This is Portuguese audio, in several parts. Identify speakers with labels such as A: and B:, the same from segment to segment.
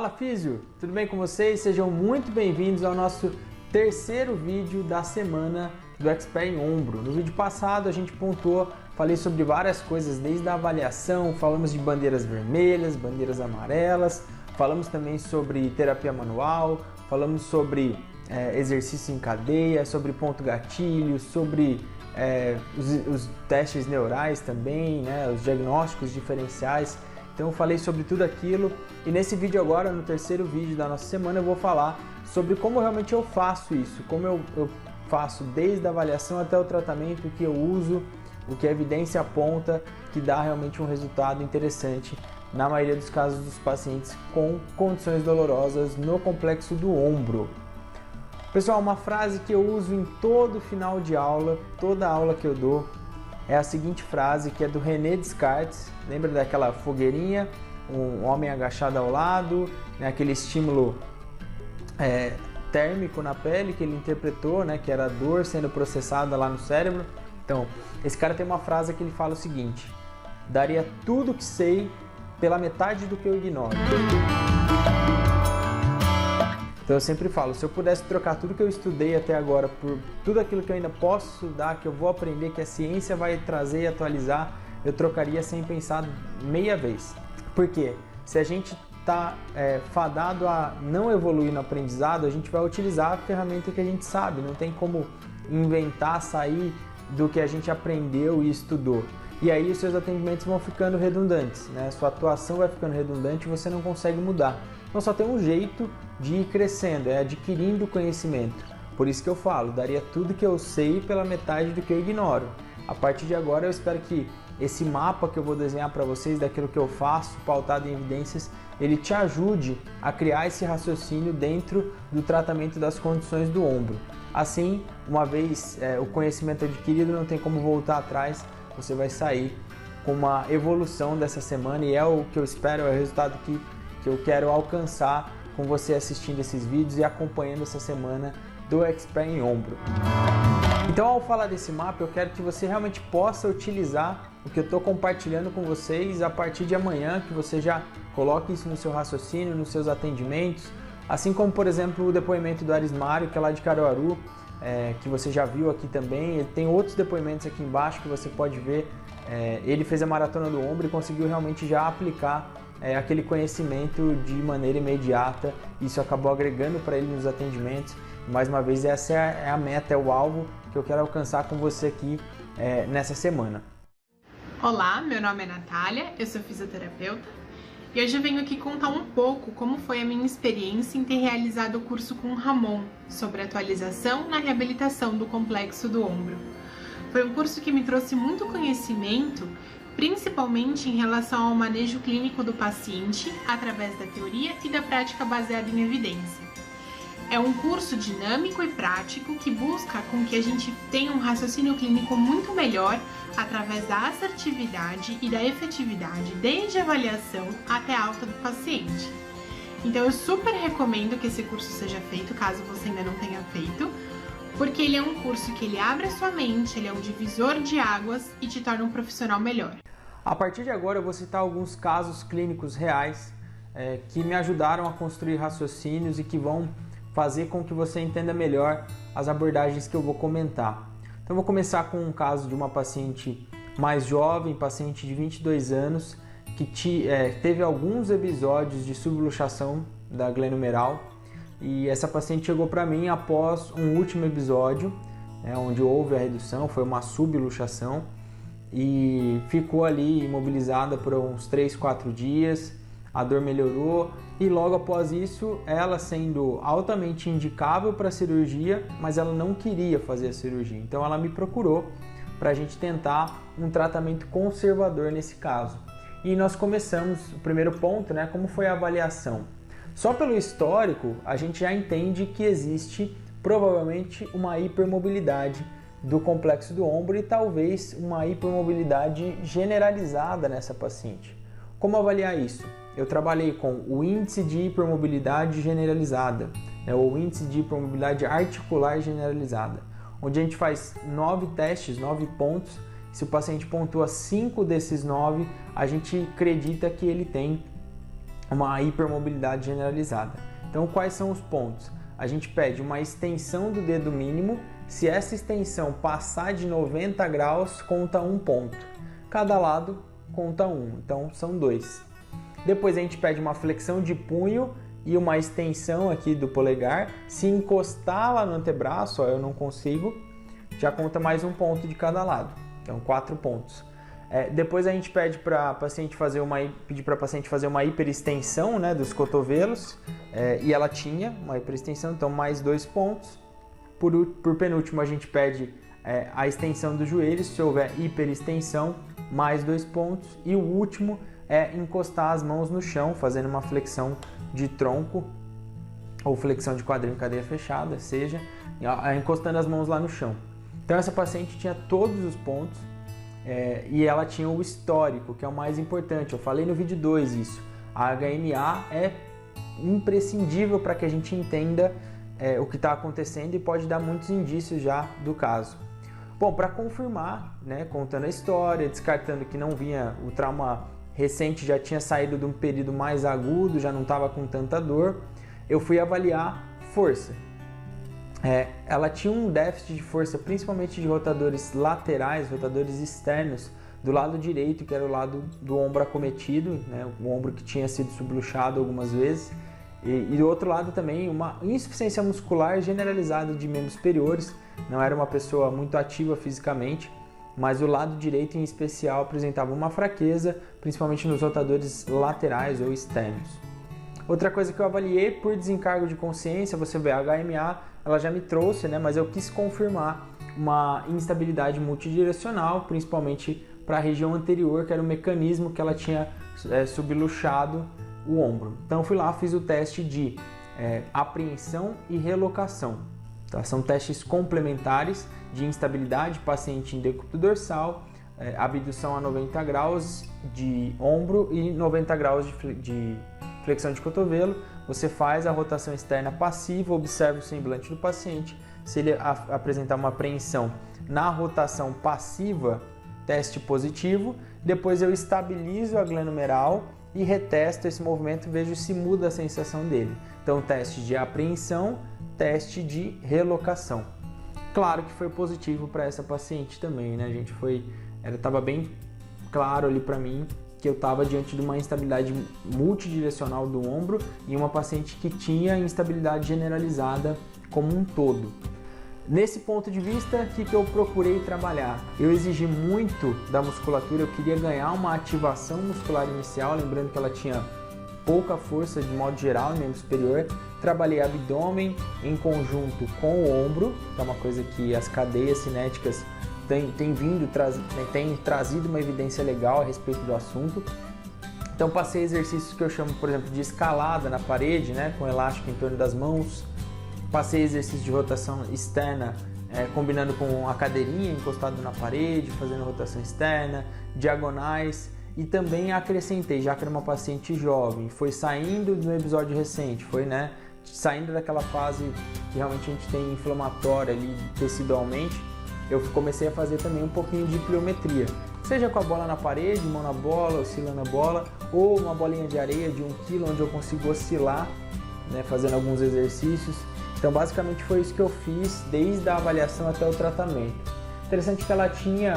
A: Fala Físio, tudo bem com vocês? Sejam muito bem-vindos ao nosso terceiro vídeo da semana do Expert em Ombro. No vídeo passado a gente pontuou, falei sobre várias coisas, desde a avaliação, falamos de bandeiras vermelhas, bandeiras amarelas, falamos também sobre terapia manual, falamos sobre exercício em cadeia, sobre ponto gatilho, sobre os testes neurais também, né, os diagnósticos diferenciais. Então eu falei sobre tudo aquilo e nesse vídeo agora, no terceiro vídeo da nossa semana, eu vou falar sobre como realmente eu faço isso, como eu faço desde a avaliação até o tratamento, o que eu uso, o que a evidência aponta que dá realmente um resultado interessante na maioria dos casos dos pacientes com condições dolorosas no complexo do ombro. Pessoal, uma frase que eu uso em todo final de aula, toda aula que eu dou, é a seguinte frase, que é do René Descartes. Lembra daquela fogueirinha, um homem agachado ao lado, né, aquele estímulo térmico na pele que ele interpretou, né, que era a dor sendo processada lá no cérebro. Então, esse cara tem uma frase que ele fala o seguinte: daria tudo que sei pela metade do que eu ignoro. Então eu sempre falo, se eu pudesse trocar tudo que eu estudei até agora por tudo aquilo que eu ainda posso estudar, que eu vou aprender, que a ciência vai trazer e atualizar, eu trocaria sem pensar meia vez. Por quê? Se a gente está fadado a não evoluir no aprendizado, a gente vai utilizar a ferramenta que a gente sabe, não tem como inventar, sair do que a gente aprendeu e estudou. E aí os seus atendimentos vão ficando redundantes, né? Sua atuação vai ficando redundante e você não consegue mudar. Então só tem um jeito de ir crescendo, é adquirindo conhecimento. Por isso que eu falo, daria tudo que eu sei pela metade do que eu ignoro. A partir de agora eu espero que esse mapa que eu vou desenhar para vocês daquilo que eu faço, pautado em evidências, ele te ajude a criar esse raciocínio dentro do tratamento das condições do ombro. Assim, uma vez o conhecimento adquirido, não tem como voltar atrás, você vai sair com uma evolução dessa semana e é o que eu espero, é o resultado que eu quero alcançar com você assistindo esses vídeos e acompanhando essa semana do Expert em Ombro. Então, ao falar desse mapa, eu quero que você realmente possa utilizar o que eu estou compartilhando com vocês a partir de amanhã, que você já coloque isso no seu raciocínio, nos seus atendimentos, assim como, por exemplo, o depoimento do Arismário, que é lá de Caruaru, que você já viu aqui também. Ele tem outros depoimentos aqui embaixo que você pode ver. Ele fez a maratona do ombro e conseguiu realmente já aplicar aquele conhecimento de maneira imediata. Isso acabou agregando para ele nos atendimentos. Mais uma vez, essa é a meta, é o alvo que eu quero alcançar com você aqui nessa semana.
B: Olá, meu nome é Natália, eu sou fisioterapeuta e hoje eu venho aqui contar um pouco como foi a minha experiência em ter realizado o curso com o Ramon sobre atualização na reabilitação do complexo do ombro. Foi um curso que me trouxe muito conhecimento, principalmente em relação ao manejo clínico do paciente através da teoria e da prática baseada em evidência. É um curso dinâmico e prático que busca com que a gente tenha um raciocínio clínico muito melhor através da assertividade e da efetividade, desde a avaliação até a alta do paciente. Então eu super recomendo que esse curso seja feito, caso você ainda não tenha feito, porque ele é um curso que ele abre a sua mente, ele é um divisor de águas e te torna um profissional melhor.
A: A partir de agora eu vou citar alguns casos clínicos reais que me ajudaram a construir raciocínios e que vão fazer com que você entenda melhor as abordagens que eu vou comentar. Então eu vou começar com um caso de uma paciente mais jovem, paciente de 22 anos, que teve alguns episódios de subluxação da glenomeral, e essa paciente chegou para mim após um último episódio, onde houve a redução, foi uma subluxação, e ficou ali imobilizada por uns 3-4 dias, a dor melhorou e logo após isso, ela sendo altamente indicável para cirurgia, mas ela não queria fazer a cirurgia. Então ela me procurou para a gente tentar um tratamento conservador nesse caso. E nós começamos, o primeiro ponto, né, como foi a avaliação. Só pelo histórico, a gente já entende que existe provavelmente uma hipermobilidade do complexo do ombro e talvez uma hipermobilidade generalizada nessa paciente. Como avaliar isso? Eu trabalhei com o índice de hipermobilidade generalizada, ou índice de hipermobilidade articular generalizada, onde a gente faz 9 testes, 9 pontos. Se o paciente pontua 5 desses 9, a gente acredita que ele tem uma hipermobilidade generalizada. Então, quais são os pontos? A gente pede uma extensão do dedo mínimo. Se essa extensão passar de 90 graus, conta 1 ponto. Cada lado conta 1, então são 2. Depois a gente pede uma flexão de punho e uma extensão aqui do polegar. Se encostar lá no antebraço, ó, eu não consigo, já conta mais 1 ponto de cada lado. Então 4 pontos. Depois a gente pede para a paciente fazer uma hiperextensão, né, dos cotovelos, e ela tinha uma hiperextensão, então mais 2 pontos. Por penúltimo, a gente pede a extensão dos joelhos, se houver hiperextensão, mais 2 pontos. E o último é encostar as mãos no chão, fazendo uma flexão de tronco ou flexão de quadril em cadeia fechada, seja, encostando as mãos lá no chão. Então essa paciente tinha todos os pontos e ela tinha o histórico, que é o mais importante. Eu falei no vídeo 2 isso. A HMA é imprescindível para que a gente entenda o que está acontecendo e pode dar muitos indícios já do caso. Bom, para confirmar, né, contando a história, descartando que não vinha o trauma recente, já tinha saído de um período mais agudo, já não estava com tanta dor, eu fui avaliar força. Ela tinha um déficit de força, principalmente de rotadores laterais, rotadores externos, do lado direito, que era o lado do ombro acometido, né, o ombro que tinha sido subluxado algumas vezes, e do outro lado também uma insuficiência muscular generalizada de membros superiores. Não era uma pessoa muito ativa fisicamente, mas o lado direito em especial apresentava uma fraqueza, principalmente nos rotadores laterais ou externos. Outra coisa que eu avaliei por desencargo de consciência, você vê a HMA, ela já me trouxe, né, mas eu quis confirmar uma instabilidade multidirecional, principalmente para a região anterior, que era o mecanismo que ela tinha subluxado o ombro. Então fui lá, fiz o teste de apreensão e relocação. Tá? São testes complementares de instabilidade, paciente em decúbito dorsal, abdução a 90 graus de ombro e 90 graus de flexão de cotovelo. Você faz a rotação externa passiva, observa o semblante do paciente. Se ele apresentar uma apreensão na rotação passiva, teste positivo. Depois eu estabilizo a glândula numeral e retesto esse movimento e vejo se muda a sensação dele. Então, teste de apreensão, teste de relocação. Claro que foi positivo para essa paciente também, né, gente? Estava bem claro ali para mim que eu estava diante de uma instabilidade multidirecional do ombro e uma paciente que tinha instabilidade generalizada como um todo. Nesse ponto de vista, o que eu procurei trabalhar? Eu exigi muito da musculatura, eu queria ganhar uma ativação muscular inicial, lembrando que ela tinha pouca força de modo geral no membro superior. Trabalhei abdômen em conjunto com o ombro, que é uma coisa que as cadeias cinéticas têm trazido uma evidência legal a respeito do assunto. Então passei exercícios que eu chamo, por exemplo, de escalada na parede, né, com elástico em torno das mãos. Passei exercício de rotação externa, combinando com a cadeirinha encostado na parede, fazendo rotação externa, diagonais, e também acrescentei, já que era uma paciente jovem, foi saindo do episódio recente, foi, né, saindo daquela fase que realmente a gente tem inflamatória ali tecidualmente, eu comecei a fazer também um pouquinho de pliometria, seja com a bola na parede, mão na bola, oscilando a bola, ou uma bolinha de areia de 1 kg, onde eu consigo oscilar, né, fazendo alguns exercícios. Então basicamente foi isso que eu fiz desde a avaliação até o tratamento. Interessante que ela tinha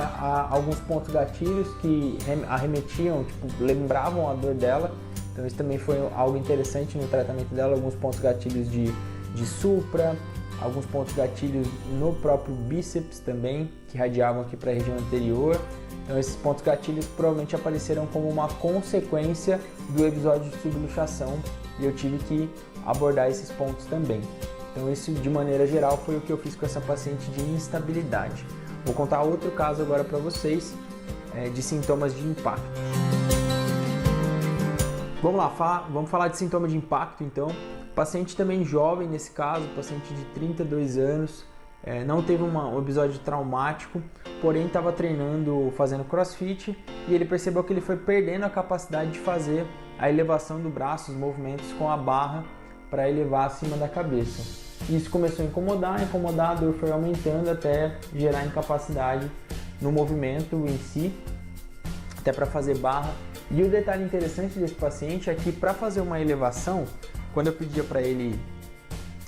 A: alguns pontos gatilhos que arremetiam, lembravam a dor dela. Então isso também foi algo interessante no tratamento dela, alguns pontos gatilhos de supra, alguns pontos gatilhos no próprio bíceps também, que radiavam aqui para a região anterior. Então esses pontos gatilhos provavelmente apareceram como uma consequência do episódio de subluxação e eu tive que abordar esses pontos também. Então isso, de maneira geral, foi o que eu fiz com essa paciente de instabilidade. Vou contar outro caso agora para vocês de sintomas de impacto. Vamos lá, vamos falar de sintoma de impacto então. Paciente também jovem nesse caso, paciente de 32 anos, não teve um episódio traumático, porém estava treinando, fazendo crossfit e ele percebeu que ele foi perdendo a capacidade de fazer a elevação do braço, os movimentos com a barra para elevar acima da cabeça. Isso começou a incomodar, a dor foi aumentando até gerar incapacidade no movimento em si, até para fazer barra E o detalhe interessante desse paciente é que para fazer uma elevação, quando eu pedia para ele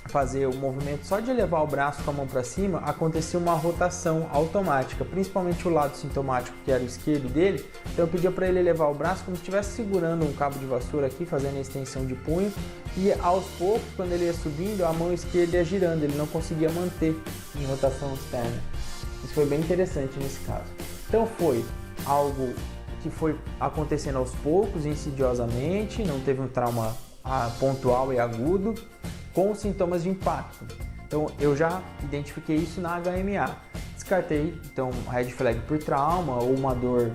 A: fazer o movimento só de elevar o braço com a mão para cima, acontecia uma rotação automática, principalmente o lado sintomático, que era o esquerdo dele. Então eu pedia para ele elevar o braço como se estivesse segurando um cabo de vassoura aqui, fazendo a extensão de punho, e aos poucos, quando ele ia subindo, a mão esquerda ia girando, ele não conseguia manter em rotação externa. Isso foi bem interessante nesse caso. Então foi algo que foi acontecendo aos poucos, insidiosamente, não teve um trauma pontual e agudo, com sintomas de impacto. Então eu já identifiquei isso na HMA. Descartei então red flag por trauma ou uma dor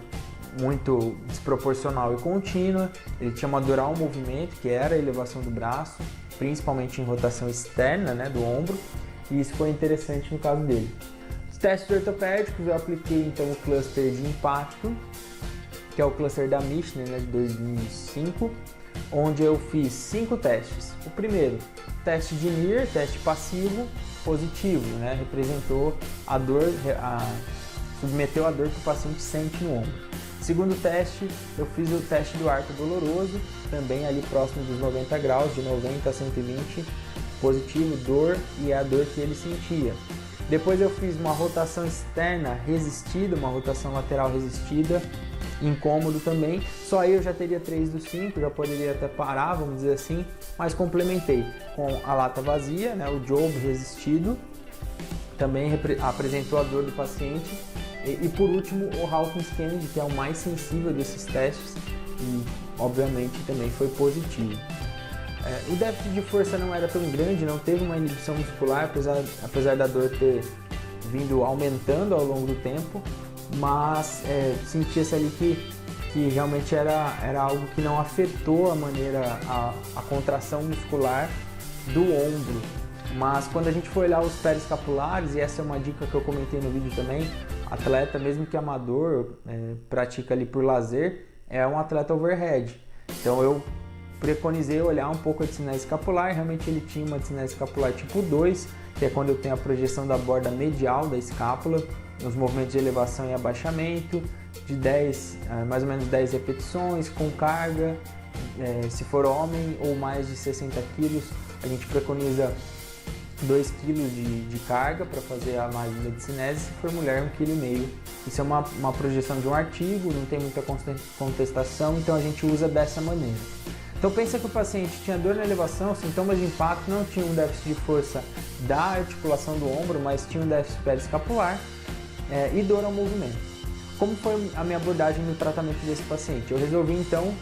A: muito desproporcional e contínua. Ele tinha uma dor ao movimento, que era a elevação do braço, principalmente em rotação externa, né, do ombro, e isso foi interessante no caso dele. Os testes ortopédicos, eu apliquei então o cluster de impacto, que é o cluster da Michelin, né, de 2005, onde eu fiz 5 testes. O primeiro, teste de NIR, teste passivo, positivo, né? Representou a dor, submeteu a dor que o paciente sente no ombro. Segundo teste, eu fiz o teste do arco doloroso, também ali próximo dos 90 graus, de 90 a 120, positivo, dor, e é a dor que ele sentia. Depois eu fiz uma rotação externa resistida, uma rotação lateral resistida, incômodo também, só aí eu já teria 3 dos 5, já poderia até parar, vamos dizer assim, mas complementei com a lata vazia, né, o job resistido, também apresentou a dor do paciente, e por último o Hawkins Kennedy, que é o mais sensível desses testes, e obviamente também foi positivo. O déficit de força não era tão grande, não teve uma inibição muscular, apesar da dor ter vindo aumentando ao longo do tempo, mas sentia-se ali que realmente era algo que não afetou a contração muscular do ombro. Mas quando a gente for olhar os periscapulares, e essa é uma dica que eu comentei no vídeo também, atleta, mesmo que amador, pratica ali por lazer, é um atleta overhead. Então eu preconizei olhar um pouco a discinese escapular, realmente ele tinha uma discinese escapular tipo 2, que é quando eu tenho a projeção da borda medial da escápula, nos movimentos de elevação e abaixamento, de mais ou menos 10 repetições, com carga, se for homem ou mais de 60 kg, a gente preconiza 2 kg de carga para fazer a margem de cinese, se for mulher 1,5 kg. Isso é uma projeção de um artigo, não tem muita contestação, então a gente usa dessa maneira. Então pensa que o paciente tinha dor na elevação, sintomas de impacto, não tinha um déficit de força da articulação do ombro, mas tinha um déficit periscapular, e dor ao movimento. Como foi a minha abordagem no tratamento desse paciente? Eu resolvi então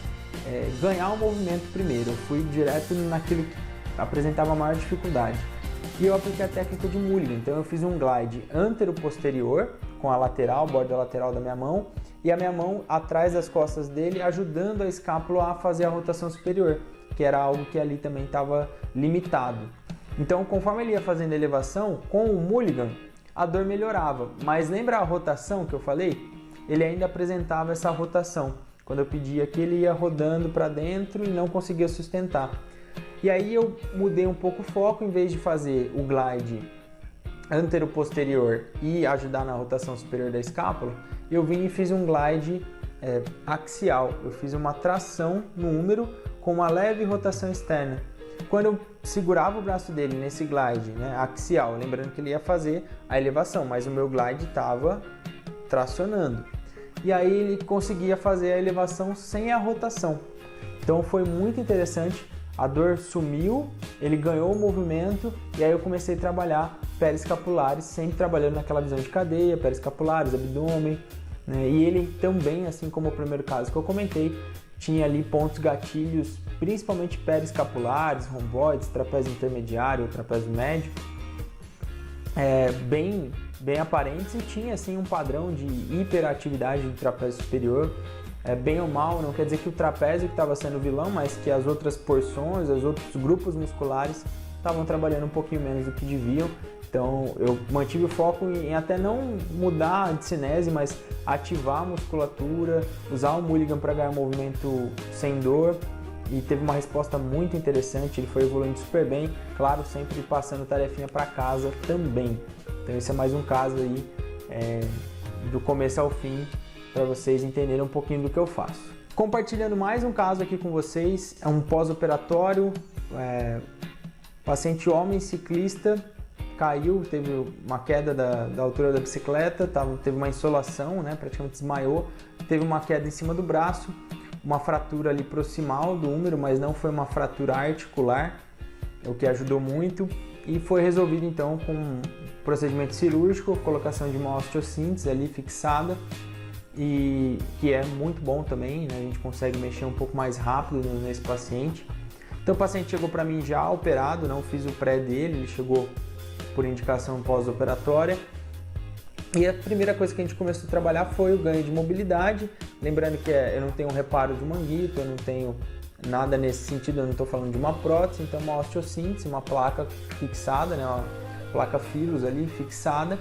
A: ganhar o movimento primeiro, eu fui direto naquilo que apresentava maior dificuldade. E eu apliquei a técnica de Mulligan, então eu fiz um glide antero-posterior com a lateral, borda lateral da minha mão, e a minha mão atrás das costas dele, ajudando a escápula a fazer a rotação superior, que era algo que ali também estava limitado. Então, conforme ele ia fazendo a elevação, com o Mulligan, a dor melhorava, mas lembra a rotação que eu falei? Ele ainda apresentava essa rotação, quando eu pedia que ele ia rodando para dentro e não conseguia sustentar. E aí eu mudei um pouco o foco, em vez de fazer o glide antero-posterior e ajudar na rotação superior da escápula, eu vim e fiz um glide axial, eu fiz uma tração no húmero com uma leve rotação externa. Quando eu segurava o braço dele nesse glide, né, axial, lembrando que ele ia fazer a elevação, mas o meu glide estava tracionando. E aí ele conseguia fazer a elevação sem a rotação. Então foi muito interessante, a dor sumiu, ele ganhou o movimento, e aí eu comecei a trabalhar periscapulares, sempre trabalhando naquela visão de cadeia, periscapulares, abdômen, né? E ele também, assim como o primeiro caso que eu comentei, tinha ali pontos gatilhos, principalmente periscapulares, romboides, trapézio intermediário, trapézio médio, bem aparentes, e tinha assim um padrão de hiperatividade do trapézio superior, bem ou mal, não quer dizer que o trapézio que estava sendo vilão, mas que as outras porções, os outros grupos musculares estavam trabalhando um pouquinho menos do que deviam. Então eu mantive o foco em até não mudar a discinese, mas ativar a musculatura, usar o Mulligan para ganhar movimento sem dor, e teve uma resposta muito interessante, ele foi evoluindo super bem, claro, sempre passando tarefinha para casa também. Então esse é mais um caso aí do começo ao fim, para vocês entenderem um pouquinho do que eu faço. Compartilhando mais um caso aqui com vocês, é um pós-operatório, paciente homem ciclista, caiu, teve uma queda da altura da bicicleta, teve uma insolação, né, praticamente desmaiou, teve uma queda em cima do braço, uma fratura ali proximal do húmero, mas não foi uma fratura articular, o que ajudou muito, e foi resolvido então com procedimento cirúrgico, colocação de uma osteossíntese ali fixada, e que é muito bom também, né? A gente consegue mexer um pouco mais rápido nesse paciente. Então o paciente chegou para mim já operado, não fiz o pré dele, ele chegou por indicação pós-operatória. E a primeira coisa que a gente começou a trabalhar foi o ganho de mobilidade, lembrando que eu não tenho um reparo de manguito, eu não tenho nada nesse sentido, eu não estou falando de uma prótese, então uma osteossíntese, uma placa fixada, né? Uma placa filos ali fixada.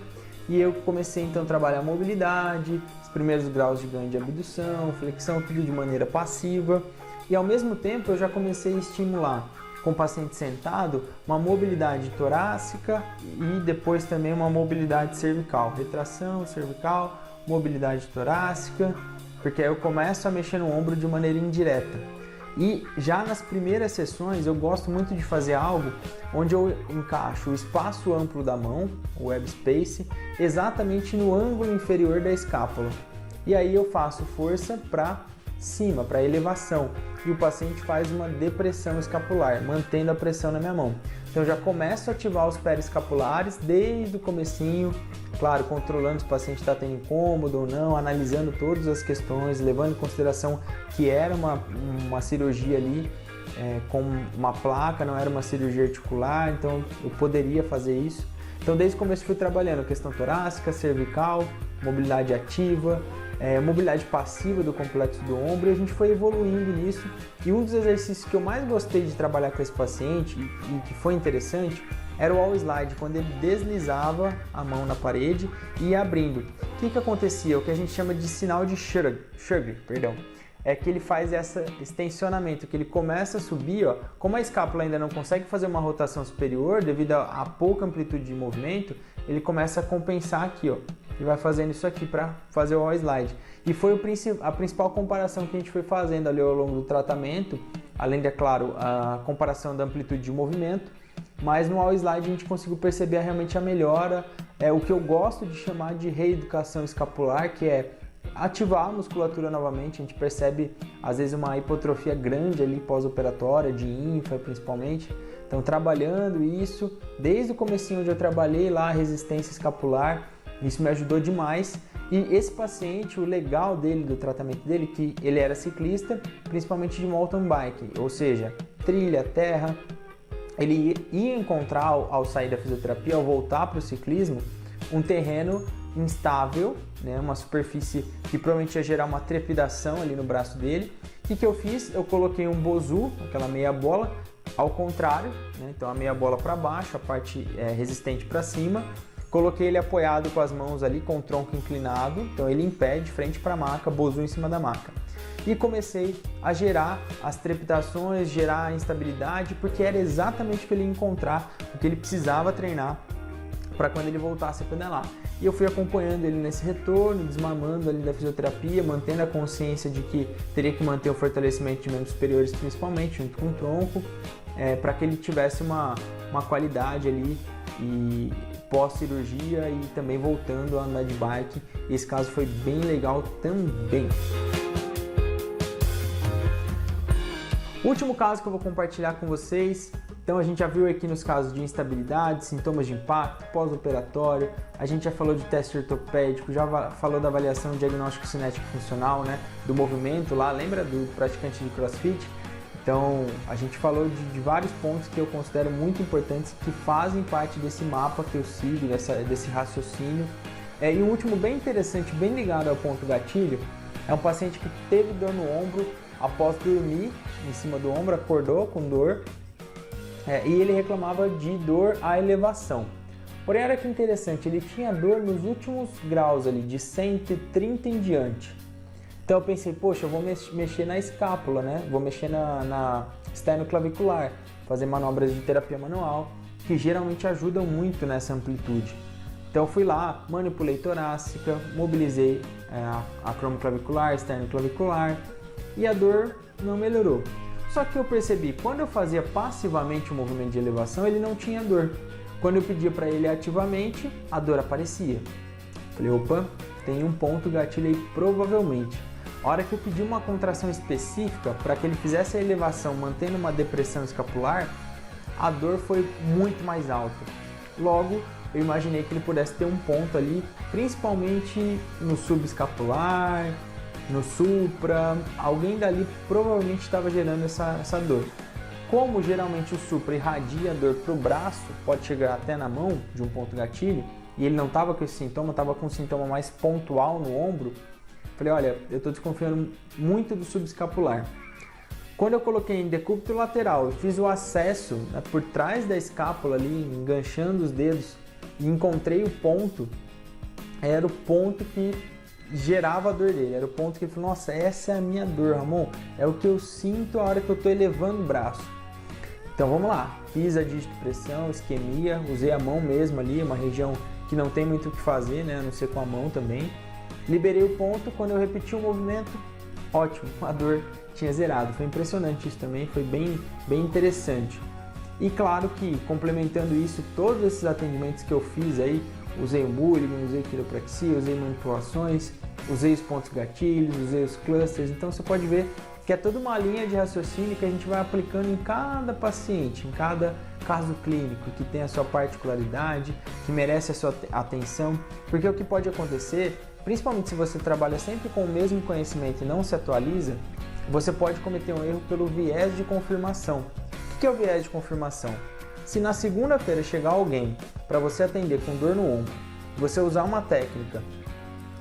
A: E eu comecei então a trabalhar a mobilidade, os primeiros graus de ganho de abdução, flexão, tudo de maneira passiva. E ao mesmo tempo eu já comecei a estimular com o paciente sentado uma mobilidade torácica e depois também uma mobilidade cervical, retração cervical, mobilidade torácica, porque aí eu começo a mexer no ombro de maneira indireta. E já nas primeiras sessões eu gosto muito de fazer algo onde eu encaixo o espaço amplo da mão, o web space, exatamente no ângulo inferior da escápula. E aí eu faço força para cima, para elevação, e o paciente faz uma depressão escapular, mantendo a pressão na minha mão. Então eu já começo a ativar os periscapulares desde o comecinho, claro, controlando se o paciente está tendo incômodo ou não, analisando todas as questões, levando em consideração que era uma cirurgia ali com uma placa, não era uma cirurgia articular, então eu poderia fazer isso. Então desde o começo fui trabalhando a questão torácica, cervical, mobilidade ativa, mobilidade passiva do complexo do ombro, e a gente foi evoluindo nisso. E um dos exercícios que eu mais gostei de trabalhar com esse paciente e que foi interessante era o wall slide, quando ele deslizava a mão na parede e ia abrindo. O que acontecia? O que a gente chama de sinal de Sjögren, é que ele faz esse tensionamento, que ele começa a subir, ó, como a escápula ainda não consegue fazer uma rotação superior devido a pouca amplitude de movimento, ele começa a compensar aqui, ó, e vai fazendo isso aqui para fazer o wall slide. E foi a principal comparação que a gente foi fazendo ali ao longo do tratamento, além de, é claro, a comparação da amplitude de movimento, mas no wall slide a gente conseguiu perceber realmente a melhora, o que eu gosto de chamar de reeducação escapular, que é ativar a musculatura novamente. A gente percebe às vezes uma hipotrofia grande ali pós-operatória, de ínfra principalmente. Então trabalhando isso, desde o comecinho onde eu trabalhei lá a resistência escapular, isso me ajudou demais. E esse paciente, o legal dele, do tratamento dele, que ele era ciclista, principalmente de mountain bike, ou seja, trilha, terra. Ele ia encontrar ao sair da fisioterapia, ao voltar para o ciclismo, um terreno instável, né? Uma superfície que provavelmente ia gerar uma trepidação ali no braço dele. O que eu fiz? Eu coloquei um bozu, aquela meia bola, ao contrário, né? Então a meia bola para baixo, a parte resistente para cima. Coloquei ele apoiado com as mãos ali, com o tronco inclinado, então ele em pé, de frente para a maca, bozu em cima da maca. E comecei a gerar as trepidações, gerar a instabilidade, porque era exatamente o que ele ia encontrar, o que ele precisava treinar para quando ele voltasse a pedalar. E eu fui acompanhando ele nesse retorno, desmamando ali da fisioterapia, mantendo a consciência de que teria que manter o fortalecimento de membros superiores, principalmente junto com o tronco, para que ele tivesse uma qualidade ali e pós-cirurgia e também voltando a andar de bike. Esse caso foi bem legal também. Último caso que eu vou compartilhar com vocês. Então a gente já viu aqui nos casos de instabilidade, sintomas de impacto, pós-operatório, a gente já falou de teste ortopédico, já falou da avaliação diagnóstico cinético funcional, né, do movimento lá, lembra do praticante de CrossFit? Então a gente falou de vários pontos que eu considero muito importantes, que fazem parte desse mapa que eu sigo, desse raciocínio. E um último bem interessante, bem ligado ao ponto gatilho, é um paciente que teve dor no ombro após dormir em cima do ombro, acordou com dor, e ele reclamava de dor à elevação. Porém, olha que interessante, ele tinha dor nos últimos graus ali, de 130 em diante. Então eu pensei, poxa, eu vou mexer na escápula, né? Vou mexer na esternoclavicular, fazer manobras de terapia manual, que geralmente ajudam muito nessa amplitude. Então eu fui lá, manipulei torácica, mobilizei a acromoclavicular, esternoclavicular, e a dor não melhorou. Só que eu percebi, quando eu fazia passivamente o movimento de elevação, ele não tinha dor. Quando eu pedia para ele ativamente, a dor aparecia. Falei, opa, tem um ponto gatilho aí provavelmente. A hora que eu pedi uma contração específica para que ele fizesse a elevação mantendo uma depressão escapular, a dor foi muito mais alta. Logo, eu imaginei que ele pudesse ter um ponto ali, principalmente no subescapular, no supra, alguém dali provavelmente estava gerando essa dor. Como geralmente o supra irradia a dor para o braço, pode chegar até na mão de um ponto gatilho, e ele não estava com esse sintoma, estava com um sintoma mais pontual no ombro, falei, olha, eu estou desconfiando muito do subescapular. Quando eu coloquei em decúbito lateral, eu fiz o acesso, né, por trás da escápula ali, enganchando os dedos, e encontrei o ponto, era o ponto que gerava a dor dele, era o ponto que ele falou, nossa, essa é a minha dor, Ramon, é o que eu sinto a hora que eu estou elevando o braço. Então vamos lá, fiz a digitopressão, isquemia, usei a mão mesmo ali, uma região que não tem muito o que fazer, né, a não ser com a mão também. Liberei o ponto, quando eu repeti o movimento, ótimo, a dor tinha zerado. Foi impressionante isso também, foi bem interessante. E claro que, complementando isso, todos esses atendimentos que eu fiz aí, usei o Mulligan, usei quiropraxia, usei manipulações, usei os pontos gatilhos, usei os clusters, então você pode ver que é toda uma linha de raciocínio que a gente vai aplicando em cada paciente, em cada caso clínico, que tem a sua particularidade, que merece a sua atenção, porque o que pode acontecer, principalmente se você trabalha sempre com o mesmo conhecimento e não se atualiza, você pode cometer um erro pelo viés de confirmação. O que é o viés de confirmação? Se na segunda-feira chegar alguém para você atender com dor no ombro, você usar uma técnica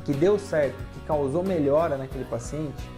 A: que deu certo, que causou melhora naquele paciente,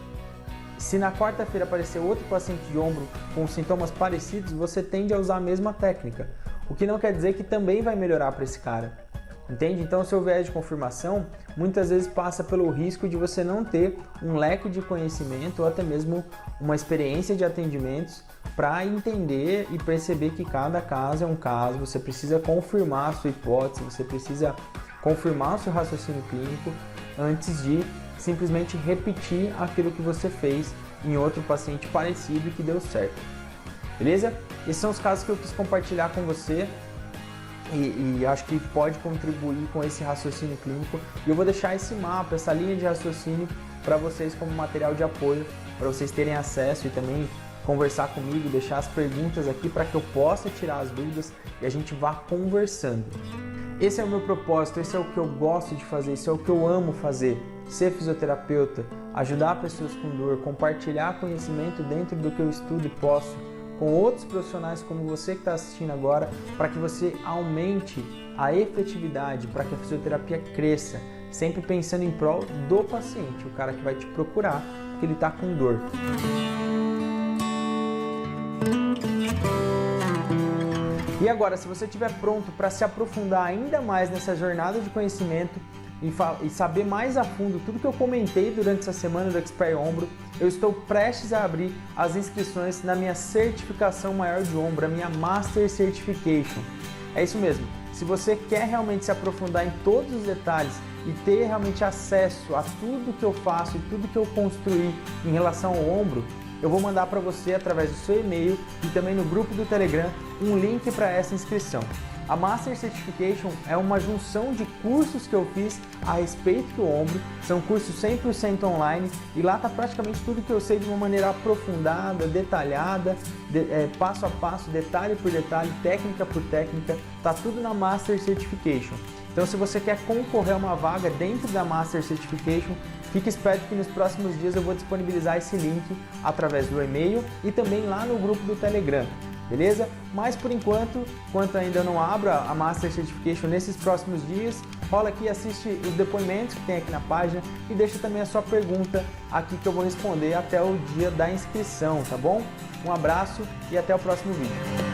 A: se na quarta-feira aparecer outro paciente de ombro com sintomas parecidos, você tende a usar a mesma técnica, o que não quer dizer que também vai melhorar para esse cara. Entende? Então, o seu viés de confirmação muitas vezes passa pelo risco de você não ter um leque de conhecimento ou até mesmo uma experiência de atendimentos para entender e perceber que cada caso é um caso, você precisa confirmar a sua hipótese, você precisa confirmar o seu raciocínio clínico antes de simplesmente repetir aquilo que você fez em outro paciente parecido e que deu certo. Beleza? Esses são os casos que eu quis compartilhar com você. E acho que pode contribuir com esse raciocínio clínico. E eu vou deixar esse mapa, essa linha de raciocínio para vocês como material de apoio, para vocês terem acesso e também conversar comigo, deixar as perguntas aqui para que eu possa tirar as dúvidas e a gente vá conversando. Esse é o meu propósito, esse é o que eu gosto de fazer, esse é o que eu amo fazer. Ser fisioterapeuta, ajudar pessoas com dor, compartilhar conhecimento dentro do que eu estudo e posso com outros profissionais como você que está assistindo agora, para que você aumente a efetividade, para que a fisioterapia cresça, sempre pensando em prol do paciente, o cara que vai te procurar, porque ele está com dor. E agora, se você estiver pronto para se aprofundar ainda mais nessa jornada de conhecimento e saber mais a fundo tudo que eu comentei durante essa semana do Expert Ombro, eu estou prestes a abrir as inscrições na minha certificação maior de ombro, a minha Master Certification. É isso mesmo, se você quer realmente se aprofundar em todos os detalhes e ter realmente acesso a tudo que eu faço e tudo que eu construí em relação ao ombro, eu vou mandar para você através do seu e-mail e também no grupo do Telegram um link para essa inscrição. A Master Certification é uma junção de cursos que eu fiz a respeito do ombro, são cursos 100% online e lá está praticamente tudo que eu sei de uma maneira aprofundada, detalhada, passo a passo, detalhe por detalhe, técnica por técnica, está tudo na Master Certification. Então se você quer concorrer a uma vaga dentro da Master Certification, fique esperto que nos próximos dias eu vou disponibilizar esse link através do e-mail e também lá no grupo do Telegram. Beleza? Mas por enquanto ainda não abro a Master Certification nesses próximos dias, rola aqui, assiste os depoimentos que tem aqui na página e deixa também a sua pergunta aqui que eu vou responder até o dia da inscrição, tá bom? Um abraço e até o próximo vídeo.